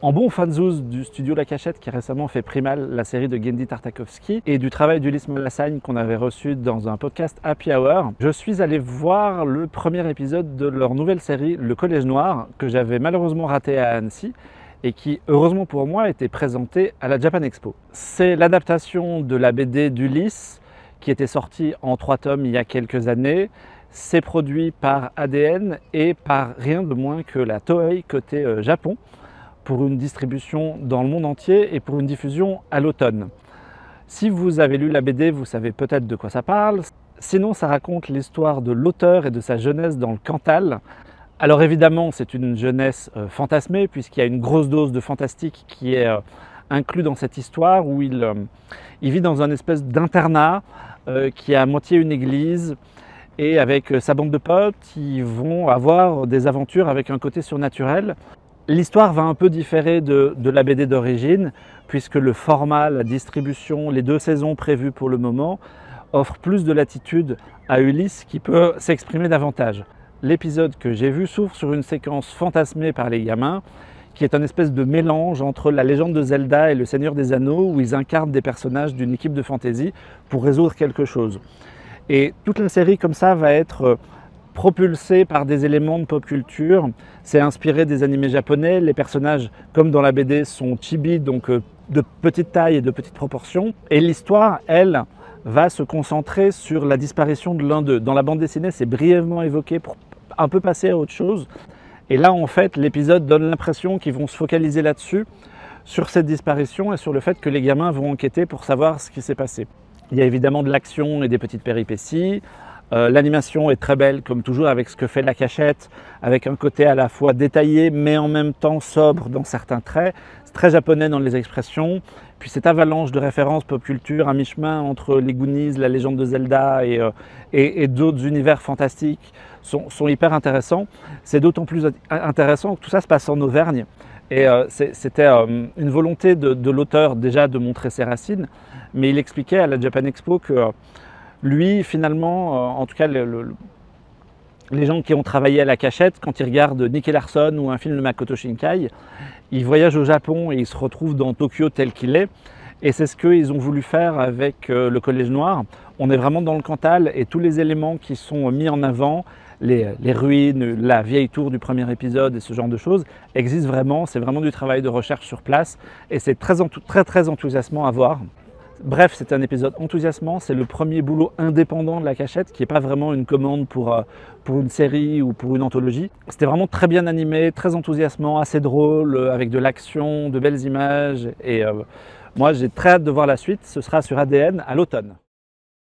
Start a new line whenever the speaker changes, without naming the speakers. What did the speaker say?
En bon fanzouz du studio La Cachette qui a récemment fait Primal, la série de Genndy Tartakovsky, et du travail d'Ulysse Malassagne qu'on avait reçu dans un podcast Happy Hour, je suis allé voir le premier épisode de leur nouvelle série Le Collège Noir, que j'avais malheureusement raté à Annecy, et qui, heureusement pour moi, était présenté à la Japan Expo. C'est l'adaptation de la BD d'Ulysse, qui était sortie en 3 tomes il y a quelques années. C'est produit par ADN et par rien de moins que la Toei côté Japon, pour une distribution dans le monde entier et pour une diffusion à l'automne. Si vous avez lu la BD, vous savez peut-être de quoi ça parle. Sinon, ça raconte l'histoire de l'auteur et de sa jeunesse dans le Cantal. Alors évidemment, c'est une jeunesse fantasmée, puisqu'il y a une grosse dose de fantastique qui est inclus dans cette histoire, où il vit dans un espèce d'internat qui est à moitié une église, et avec sa bande de potes, ils vont avoir des aventures avec un côté surnaturel. L'histoire va un peu différer de la BD d'origine, puisque le format, la distribution, les 2 saisons prévues pour le moment, offrent plus de latitude à Ulysse qui peut s'exprimer davantage. L'épisode que j'ai vu s'ouvre sur une séquence fantasmée par les gamins, qui est un espèce de mélange entre la légende de Zelda et le Seigneur des Anneaux, où ils incarnent des personnages d'une équipe de fantasy pour résoudre quelque chose. Et toute la série comme ça va être propulsé par des éléments de pop culture. C'est inspiré des animés japonais. Les personnages, comme dans la BD, sont chibi, donc de petite taille et de petites proportions. Et l'histoire, elle, va se concentrer sur la disparition de l'un d'eux. Dans la bande dessinée, c'est brièvement évoqué pour un peu passer à autre chose. Et là, en fait, l'épisode donne l'impression qu'ils vont se focaliser là-dessus, sur cette disparition et sur le fait que les gamins vont enquêter pour savoir ce qui s'est passé. Il y a évidemment de l'action et des petites péripéties. L'animation est très belle, comme toujours, avec ce que fait La Cachette, avec un côté à la fois détaillé, mais en même temps sobre dans certains traits. C'est très japonais dans les expressions. Puis cette avalanche de références pop culture à mi-chemin entre les Goonies, la légende de Zelda et d'autres univers fantastiques sont hyper intéressants. C'est d'autant plus intéressant que tout ça se passe en Auvergne. Et c'était une volonté de l'auteur déjà de montrer ses racines, mais il expliquait à la Japan Expo que lui, finalement, en tout cas les gens qui ont travaillé à La Cachette, quand ils regardent Nicky Larson ou un film de Makoto Shinkai, ils voyagent au Japon et ils se retrouvent dans Tokyo tel qu'il est. Et c'est ce qu'ils ont voulu faire avec le Collège Noir. On est vraiment dans le Cantal et tous les éléments qui sont mis en avant, les ruines, la vieille tour du premier épisode et ce genre de choses, existent vraiment. C'est vraiment du travail de recherche sur place et c'est très enthousiasmant à voir. Bref, c'est un épisode enthousiasmant, c'est le premier boulot indépendant de La Cachette, qui n'est pas vraiment une commande pour une série ou pour une anthologie. C'était vraiment très bien animé, très enthousiasmant, assez drôle, avec de l'action, de belles images. Et moi, j'ai très hâte de voir la suite. Ce sera sur ADN à l'automne.